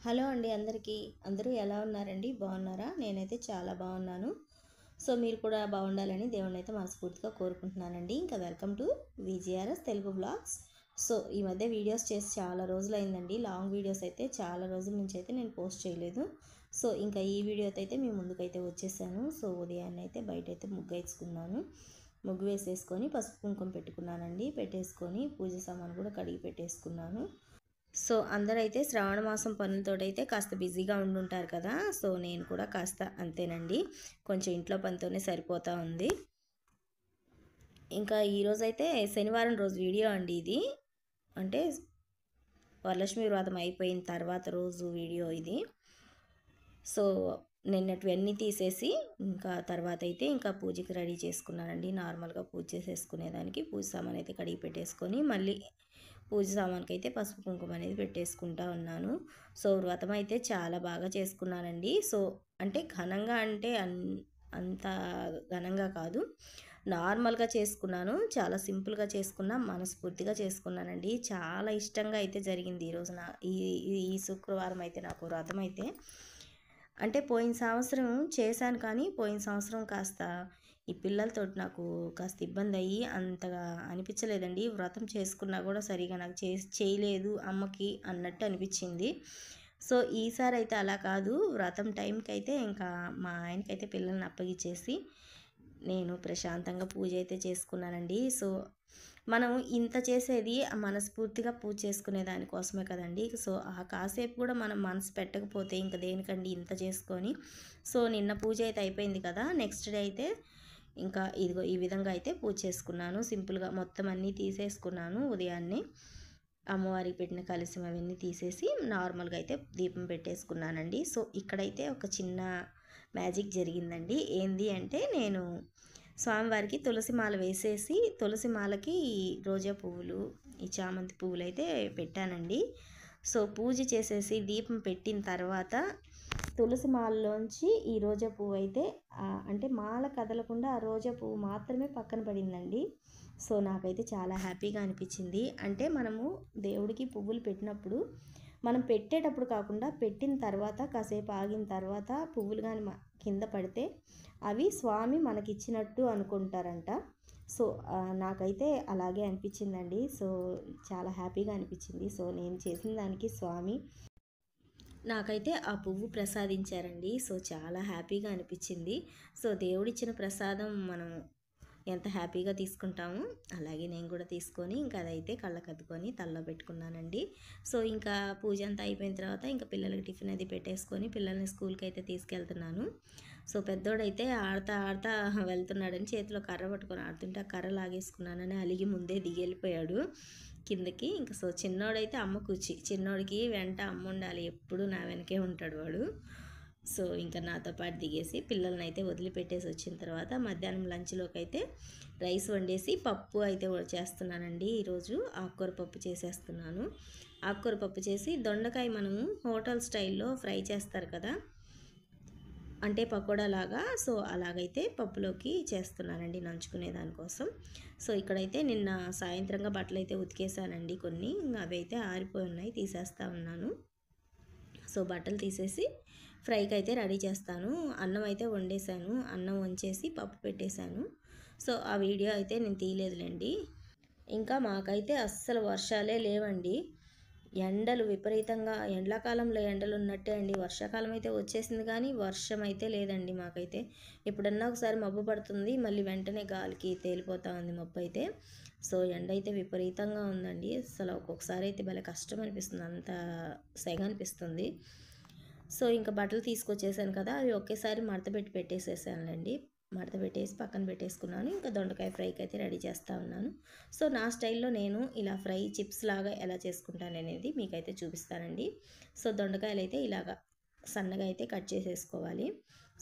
Hello అండి అందరికీ. అందరూ ఎలా ఉన్నారండి? బాగున్నారా? నేనైతే చాలా బాగున్నాను. సో మీరు కూడా బాగుండాలని దేవుడినైతే మనస్ఫూర్తిగా కోరుకుంటున్నానండి. ఇంకా welcome to VGRS Telugu blogs. So ఈ మధ్య వీడియోస్ చేసి చాలా రోజులైందండి. లాంగ్ వీడియోస్ అయితే చాలా రోజుల నుంచి అయితే నేను పోస్ట్ చేయలేదు. సో ఇంకా ఈ వీడియోతో అయితే మీ ముందుకైతే వచ్చేసాను. సో ఉదయాన్నే అయితే బయట అయితే ముగ్గు వేసుకున్నాను. ముగ్గు వేసేసుకొని పసుపు కుంకుమ పెట్టుకున్నానండి. పెట్టేసుకొని పూజ సామాను కూడా కడిగి పెట్టేసుకున్నాను. సో అందరైతే శ్రావణ మాసం పనులతోటైతే కాస్త బిజీగా ఉండుంటారు కదా. సో నేను కూడా కాస్త అంతేనండి, కొంచెం ఇంట్లో పనితోనే సరిపోతూ ఉంది. ఇంకా ఈరోజైతే శనివారం రోజు వీడియో అండి ఇది. అంటే వరలక్ష్మి వ్రతం అయిపోయిన తర్వాత రోజు వీడియో ఇది. సో నిన్నటివన్నీ తీసేసి ఇంకా తర్వాత అయితే ఇంకా పూజకి రెడీ చేసుకున్నానండి. నార్మల్గా పూజ చేసేసుకునేదానికి పూజ సామాన్ అయితే కడిగి పెట్టేసుకొని మళ్ళీ పూజ సామాన్కి అయితే పసుపు కుంకుమ అనేది పెట్టేసుకుంటా ఉన్నాను. సో వ్రతం అయితే చాలా బాగా చేసుకున్నానండి. సో అంటే ఘనంగా అంటే అంత ఘనంగా కాదు, నార్మల్గా చేసుకున్నాను. చాలా సింపుల్గా చేసుకున్నా, మనస్ఫూర్తిగా చేసుకున్నానండి. చాలా ఇష్టంగా అయితే జరిగింది ఈరోజు ఈ శుక్రవారం అయితే నాకు వ్రతం అయితే. అంటే పోయిన సంవత్సరం చేశాను కానీ పోయిన సంవత్సరం కాస్త ఈ పిల్లలతో నాకు కాస్త ఇబ్బంది అయ్యి అంతగా అనిపించలేదండి. వ్రతం చేసుకున్నా కూడా సరిగా నాకు చేయలేదు అమ్మకి అన్నట్టు అనిపించింది. సో ఈసారి అయితే అలా కాదు, వ్రతం టైంకి అయితే ఇంకా మా ఆయనకైతే పిల్లల్ని అప్పగిచ్చేసి నేను ప్రశాంతంగా పూజ అయితే చేసుకున్నానండి. సో మనం ఇంత చేసేది మనస్ఫూర్తిగా పూజ చేసుకునే దానికోసమే కదండి. సో ఆ కాసేపు కూడా మనం మనసు పెట్టకపోతే ఇంకా దేనికండి ఇంత చేసుకొని. సో నిన్న పూజ అయితే అయిపోయింది కదా. నెక్స్ట్ డే అయితే ఇంకా ఇదిగో ఈ విధంగా అయితే పూజ చేసుకున్నాను. సింపుల్గా మొత్తం అన్నీ తీసేసుకున్నాను. ఉదయాన్నే అమ్మవారికి పెట్టిన కలశం అవన్నీ తీసేసి నార్మల్గా అయితే దీపం పెట్టేసుకున్నానండి. సో ఇక్కడైతే ఒక చిన్న మ్యాజిక్ జరిగిందండి. ఏంది అంటే నేను స్వామివారికి తులసి మాల వేసేసి తులసి మాలకి రోజా పువ్వులు, ఈ చామంతి పువ్వులు అయితే పెట్టానండి. సో పూజ చేసేసి దీపం పెట్టిన తర్వాత తులసి మాలలోంచి ఈ రోజా పువ్వు అయితే అంటే మాల కదలకుండా ఆ రోజా పువ్వు మాత్రమే పక్కన పడిందండి. సో నాకైతే చాలా హ్యాపీగా అనిపించింది. అంటే మనము దేవుడికి పువ్వులు పెట్టినప్పుడు మనం పెట్టేటప్పుడు కాకుండా పెట్టిన తర్వాత కాసేపు ఆగిన తర్వాత పువ్వులు కానీ కింద పడితే అవి స్వామి మనకిచ్చినట్టు అనుకుంటారంట. సో నాకైతే అలాగే అనిపించిందండి. సో చాలా హ్యాపీగా అనిపించింది. సో నేను చేసిన దానికి స్వామి నాకైతే ఆ పువ్వు ప్రసాదించారండి. సో చాలా హ్యాపీగా అనిపించింది. సో దేవుడిచ్చిన ప్రసాదం మనం ఎంత హ్యాపీగా తీసుకుంటామో అలాగే నేను కూడా తీసుకొని ఇంకా అదైతే కళ్ళకద్దుకొని తలలో పెట్టుకున్నానండి. సో ఇంకా పూజ అంతా అయిపోయిన తర్వాత ఇంకా పిల్లలకి టిఫిన్ అది పెట్టేసుకొని పిల్లల్ని స్కూల్కి అయితే తీసుకెళ్తున్నాను. సో పెద్దోడైతే ఆడుతా ఆడుతా వెళ్తున్నాడని చేతిలో కర్ర పట్టుకొని ఆడుతుంటే ఆ కర్ర లాగేసుకున్నానని అలిగి ముందే దిగి వెళ్ళిపోయాడు కిందకి. ఇంకా సో చిన్నోడైతే అమ్మ కూర్చి, చిన్నోడికి వెంట అమ్మ ఉండాలి, ఎప్పుడు నా వెనకే ఉంటాడు వాడు. సో ఇంకా నాతో పాటు దిగేసి పిల్లల్ని అయితే వదిలిపెట్టేసి వచ్చిన తర్వాత మధ్యాహ్నం లంచ్లోకి అయితే రైస్ వండేసి పప్పు అయితే చేస్తున్నానండి. ఈరోజు ఆకుకూర పప్పు చేసేస్తున్నాను. ఆకుకూర పప్పు చేసి దొండకాయ మనము హోటల్ స్టైల్లో ఫ్రై చేస్తారు కదా, అంటే పకోడా లాగా. సో అలాగైతే పప్పులోకి చేస్తున్నానండి నంచుకునే దానికోసం. సో ఇక్కడైతే నిన్న సాయంత్రంగా బట్టలు అయితే ఉతికేసానండి కొన్ని, అవి అయితే ఆరిపోయి ఉన్నాయి, తీసేస్తూ ఉన్నాను. సో బట్టలు తీసేసి ఫ్రైకి అయితే రెడీ చేస్తాను. అన్నం అయితే వండేసాను, అన్నం వంచేసి పప్పు పెట్టేశాను. సో ఆ వీడియో అయితే నేను తీయలేదులేండి. ఇంకా మాకైతే అస్సలు వర్షాలే లేవండి. ఎండలు విపరీతంగా, ఎండాకాలంలో ఎండలు ఉన్నట్టే అండి. వర్షాకాలం అయితే వచ్చేసింది కానీ వర్షం అయితే లేదండి మాకైతే. ఎప్పుడన్నా ఒకసారి మబ్బు పడుతుంది, మళ్ళీ వెంటనే గాలికి తేలిపోతూ ఉంది మబ్బు అయితే. సో ఎండ అయితే విపరీతంగా ఉందండి. అసలు ఒక్కొక్కసారి అయితే భలే కష్టం అనిపిస్తుంది, అంత సెగ అనిపిస్తుంది. సో ఇంకా బట్టలు తీసుకొచ్చేసాను కదా, అవి ఒకేసారి మడతపెట్టి పెట్టేసేసానులేండి. మడత పెట్టేసి పక్కన పెట్టేసుకున్నాను. ఇంకా దొండకాయ ఫ్రైకి అయితే రెడీ చేస్తూ ఉన్నాను. సో నా స్టైల్లో నేను ఇలా ఫ్రై చిప్స్ లాగా ఎలా చేసుకుంటాను అనేది మీకైతే చూపిస్తానండి. సో దొండకాయలు అయితే ఇలాగా సన్నగా అయితే కట్ చేసేసుకోవాలి.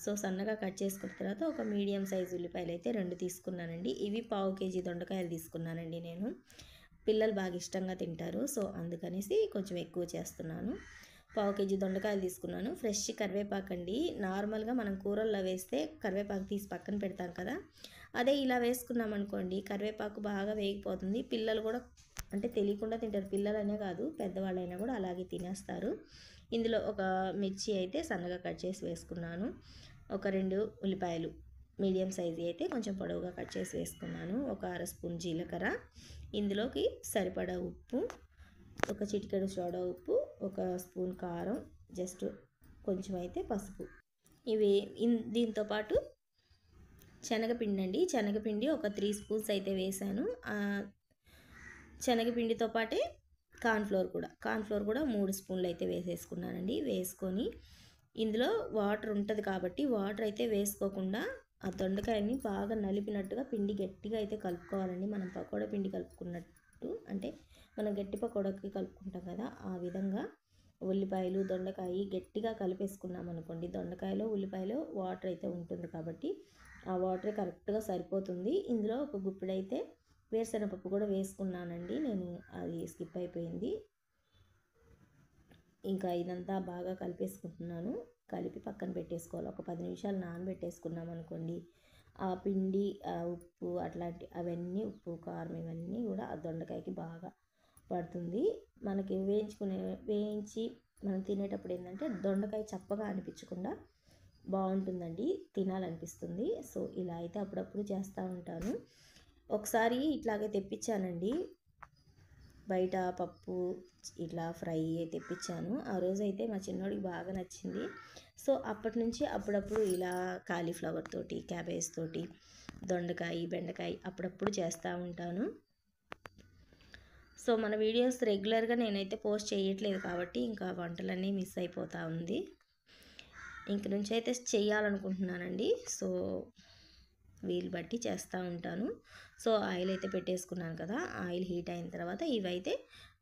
సో సన్నగా కట్ చేసుకున్న తర్వాత ఒక మీడియం సైజు ఉల్లిపాయలు అయితే 2 తీసుకున్నానండి. ఇవి 1/2 కేజీ దొండకాయలు తీసుకున్నానండి నేను. పిల్లలు బాగా ఇష్టంగా తింటారు, సో అందుకనేసి కొంచెం ఎక్కువ చేస్తున్నాను. 1/2 కేజీ దొండకాయలు తీసుకున్నాను. ఫ్రెష్ కరివేపాకు అండి. నార్మల్గా మనం కూరల్లో వేస్తే కరివేపాకు తీసి పక్కన పెడతాం కదా, అదే ఇలా వేసుకున్నాం అనుకోండి కరివేపాకు బాగా వేగిపోతుంది. పిల్లలు కూడా అంటే తెలియకుండా తింటారు. పిల్లలనే కాదు పెద్దవాళ్ళైనా కూడా అలాగే తినేస్తారు. ఇందులో ఒక మిర్చి అయితే సన్నగా కట్ చేసి వేసుకున్నాను. ఒక 2 ఉల్లిపాయలు మీడియం సైజు అయితే కొంచెం పొడవుగా కట్ చేసి వేసుకున్నాను. ఒక అర స్పూన్ జీలకర్ర, ఇందులోకి సరిపడా ఉప్పు, ఒక చిటికెడు సోడా ఉప్పు, ఒక స్పూన్ కారం, జస్ట్ కొంచెం అయితే పసుపు. ఇవి దీంతో పాటు శనగపిండి అండి. శనగపిండి ఒక 3 స్పూన్స్ అయితే వేసాను. శనగపిండితో పాటే కార్న్ఫ్లోర్ కూడా 3 స్పూన్లు అయితే వేసేసుకున్నానండి. వేసుకొని ఇందులో వాటర్ ఉంటుంది కాబట్టి వాటర్ అయితే వేసుకోకుండా ఆ దొండకాయని బాగా నలిపినట్టుగా పిండి గట్టిగా అయితే కలుపుకోవాలండి. మనం పకోడా పిండి కలుపుకున్నట్టు, అంటే మనం గట్టి పకోడాకి కలుపుకుంటాం కదా, ఆ విధంగా ఉల్లిపాయలు దొండకాయ గట్టిగా కలిపేసుకున్నాం అనుకోండి, దొండకాయలో ఉల్లిపాయలో వాటర్ అయితే ఉంటుంది కాబట్టి ఆ వాటరే కరెక్ట్గా సరిపోతుంది. ఇందులో ఒక గుప్పిడైతే వేరుశనగపప్పు కూడా వేసుకున్నానండి నేను, అది స్కిప్ అయిపోయింది. ఇంకా ఇదంతా బాగా కలిపేసుకుంటున్నాను. కలిపి పక్కన పెట్టేసుకోవాలి. ఒక 10 నిమిషాలు నానబెట్టేసుకున్నాం అనుకోండి, ఆ పిండి ఉప్పు అవన్నీ ఉప్పు కారం ఇవన్నీ కూడా ఆ దొండకాయకి బాగా పడుతుంది. మనకి వేయించి మనం తినేటప్పుడు ఏంటంటే దొండకాయ చప్పగా అనిపించకుండా బాగుంటుందండి, తినాలనిపిస్తుంది. సో ఇలా అయితే అప్పుడప్పుడు చేస్తూ ఉంటాను. ఒకసారి ఇట్లాగే తెప్పించానండి, బయట పప్పు ఇట్లా ఫ్రై తెప్పించాను. ఆ రోజు అయితే మా చిన్నోడికి బాగా నచ్చింది. సో అప్పటి నుంచి అప్పుడప్పుడు ఇలా కాలీఫ్లవర్ తోటి, క్యాబేజ్ తోటి, దొండకాయ, బెండకాయ అప్పుడప్పుడు చేస్తూ ఉంటాను. సో మన వీడియోస్ రెగ్యులర్గా నేనైతే పోస్ట్ చేయట్లేదు కాబట్టి ఇంకా వంటలన్నీ మిస్ అయిపోతూ ఉంది. ఇంక నుంచి అయితే చేయాలనుకుంటున్నానండి. సో వీలు బట్టి చేస్తూ ఉంటాను. సో ఆయిల్ అయితే పెట్టేసుకున్నాను కదా, ఆయిల్ హీట్ అయిన తర్వాత ఇవైతే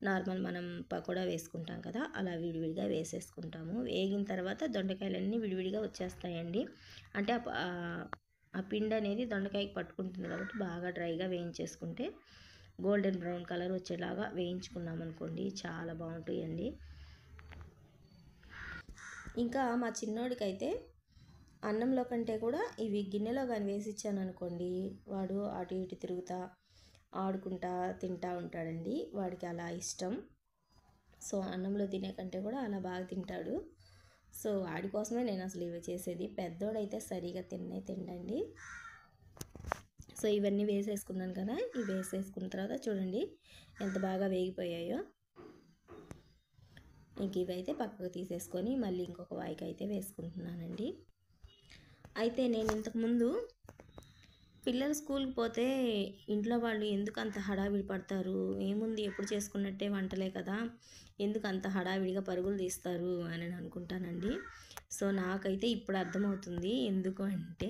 నార్మల్ మనం పకోడా వేసుకుంటాం కదా, అలా విడివిడిగా వేసేసుకుంటాము. వేగిన తర్వాత దొండకాయలన్నీ విడివిడిగా వచ్చేస్తాయండి. అంటే ఆ పిండి అనేది దొండకాయకి పట్టుకుంటుంది కాబట్టి బాగా డ్రైగా వేయించేసుకుంటే గోల్డెన్ బ్రౌన్ కలర్ వచ్చేలాగా వేయించుకున్నాం అనుకోండి, చాలా బాగుంటాయండి. ఇంకా మా చిన్నోడికైతే అన్నంలో కంటే కూడా ఇవి గిన్నెలో కానీ వేసి ఇచ్చాను అనుకోండి, వాడు అటు ఇటు తిరుగుతా ఆడుకుంటా తింటూ ఉంటాడండి. వాడికి అలా ఇష్టం. సో అన్నంలో తినే కంటే కూడా అలా బాగా తింటాడు. సో వాడి కోసమే నేను అసలు ఇవి చేసేది. పెద్దోడైతే సరిగా తినండి. సో ఇవన్నీ వేసేసుకున్నాను కదా, ఇవి వేసేసుకున్న తర్వాత చూడండి ఎంత బాగా వేగిపోయాయో. ఇంక ఇవైతే పక్కకు తీసేసుకొని మళ్ళీ ఇంకొక వాయికి అయితే వేసుకుంటున్నానండి. అయితే నేను ఇంతకుముందు పిల్లలు స్కూల్కి పోతే ఇంట్లో వాళ్ళు ఎందుకు అంత హడావిడి పడతారు, ఏముంది ఎప్పుడు చేసుకున్నట్టే వంటలే కదా, ఎందుకు అంత హడావిడిగా పరుగులు తీస్తారు అని అనుకుంటానండి. సో నాకైతే ఇప్పుడు అర్థమవుతుంది. ఎందుకు అంటే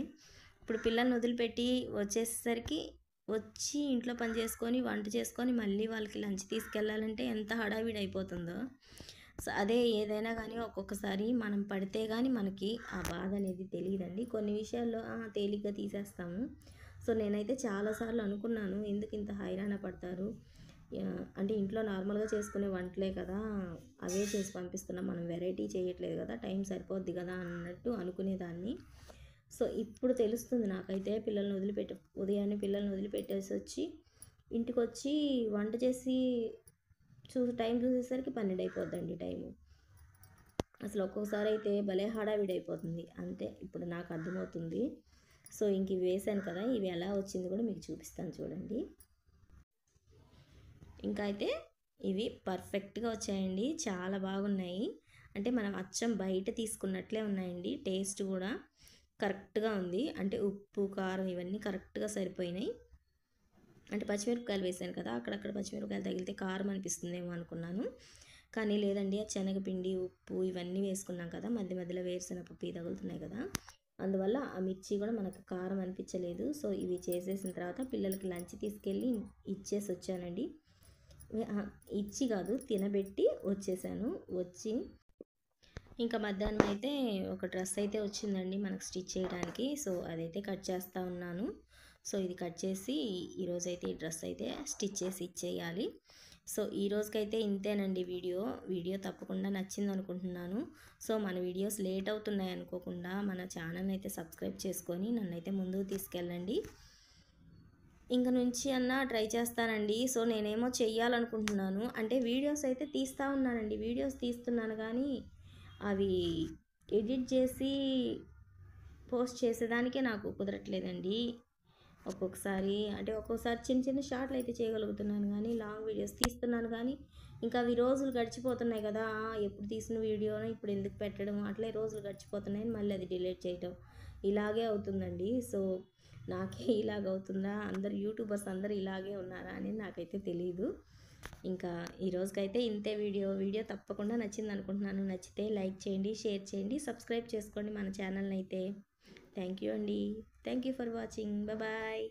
ఇప్పుడు పిల్లల్ని వదిలిపెట్టి వచ్చేసరికి వచ్చి ఇంట్లో పని చేసుకొని వంట చేసుకొని మళ్ళీ వాళ్ళకి లంచ్ తీసుకెళ్ళాలంటే ఎంత హడావిడి అయిపోతుందో. సో అదే ఏదైనా కానీ ఒక్కొక్కసారి మనం పడితే కానీ మనకి ఆ బాధ అనేది తెలియదండి. కొన్ని విషయాల్లో తేలిగ్గా తీసేస్తాము. సో నేనైతే చాలాసార్లు అనుకున్నాను, ఎందుకు ఇంత హైరాణ పడతారు, అంటే ఇంట్లో నార్మల్గా చేసుకునే వంటలే కదా, అవే చేసి పంపిస్తున్నాం, మనం వెరైటీ చేయట్లేదు కదా, టైం సరిపోద్ది కదా అన్నట్టు అనుకునేదాన్ని. సో ఇప్పుడు తెలుస్తుంది నాకైతే, ఉదయాన్నే పిల్లల్ని వదిలిపెట్టేసి వచ్చి ఇంటికి వచ్చి వంట చేసి టైం చూసేసరికి 12 అయిపోద్దండి టైము. అసలు ఒక్కొక్కసారి అయితే భలే హడావిడి అయిపోతుంది. అంతే ఇప్పుడు నాకు అర్థమవుతుంది. సో ఇంక ఇవి వేసాను కదా, ఇవి ఎలా వచ్చింది కూడా మీకు చూపిస్తాను చూడండి. ఇంకా అయితే ఇవి పర్ఫెక్ట్గా వచ్చాయండి, చాలా బాగున్నాయి. అంటే మనం అచ్చం బయట తీసుకున్నట్లే ఉన్నాయండి. టేస్ట్ కూడా కరెక్ట్గా ఉంది. అంటే ఉప్పు కారం ఇవన్నీ కరెక్ట్గా సరిపోయినాయి. అంటే పచ్చిమిరపకాయలు వేసాను కదా, అక్కడక్కడ పచ్చిమిరపకాయలు తగిలితే కారం అనిపిస్తుందేమో అనుకున్నాను, కానీ లేదండి. ఆ శనగపిండి ఉప్పు ఇవన్నీ వేసుకున్నాం కదా, మధ్య మధ్యలో వేరుశనగపప్పు తగులుతున్నాయి కదా, అందువల్ల ఆ మిర్చి కూడా మనకు కారం అనిపించలేదు. సో ఇవి చేసేసిన తర్వాత పిల్లలకి లంచ్ తీసుకెళ్ళి ఇచ్చేసి వచ్చానండి. ఇచ్చి కాదు, తినబెట్టి వచ్చేసాను. వచ్చి ఇంకా మధ్యాహ్నం అయితే ఒక డ్రెస్ అయితే వచ్చిందండి మనకు స్టిచ్ చేయడానికి. సో అదైతే కట్ చేస్తూ ఉన్నాను. సో ఇది కట్ చేసి ఈరోజైతే ఈ డ్రెస్ అయితే స్టిచ్ చేసి ఇచ్చేయాలి. సో ఈ రోజుకైతే ఇంతేనండి వీడియో తప్పకుండా నచ్చింది అనుకుంటున్నాను. సో మన వీడియోస్ లేట్ అవుతున్నాయి అనుకోకుండా మన ఛానల్ అయితే సబ్స్క్రైబ్ చేసుకొని నన్నైతే ముందుకు తీసుకెళ్ళండి. ఇంక నుంచి అన్నా ట్రై చేస్తానండి. సో, నేనేమో చెయ్యాలనుకుంటున్నాను. అంటే వీడియోస్ అయితే తీస్తా ఉన్నానండి. వీడియోస్ తీస్తున్నాను గానీ, అవి ఎడిట్ చేసి పోస్ట్ చేసేదానికే నాకు కుదరట్లేదండి. ఒక్కొక్కసారి చిన్న చిన్న షార్ట్‌లు అయితే చేయగలుగుతున్నాను గానీ, లాంగ్ వీడియోస్ తీస్తున్నాను గానీ, ఇంకా అవి రోజులు గడిచిపోతున్నాయి కదా! ఎప్పుడు తీసిన వీడియోనో ఇప్పుడు ఎందుకు పెట్టడం, అట్లే రోజులు గడిచిపోతున్నాయని మళ్ళీ అది డిలీట్ చేయటం. ఇలాగే అవుతుందండి. సో, నాకే ఇలాగవుతుందా? అందరు యూట్యూబర్స్ అందరూ ఇలాగే ఉన్నారా అని నాకైతే తెలీదు. ఇంకా ఈ రోజుకైతే ఇంతే వీడియో. వీడియో తప్పకుండా నచ్చిందనుకుంటున్నాను. నచ్చితే లైక్ చేయండి, షేర్ చేయండి, సబ్స్క్రైబ్ చేసుకోండి మన ఛానల్‌నైతే. థ్యాంక్ యూ అండి. Thank you for watching. Bye.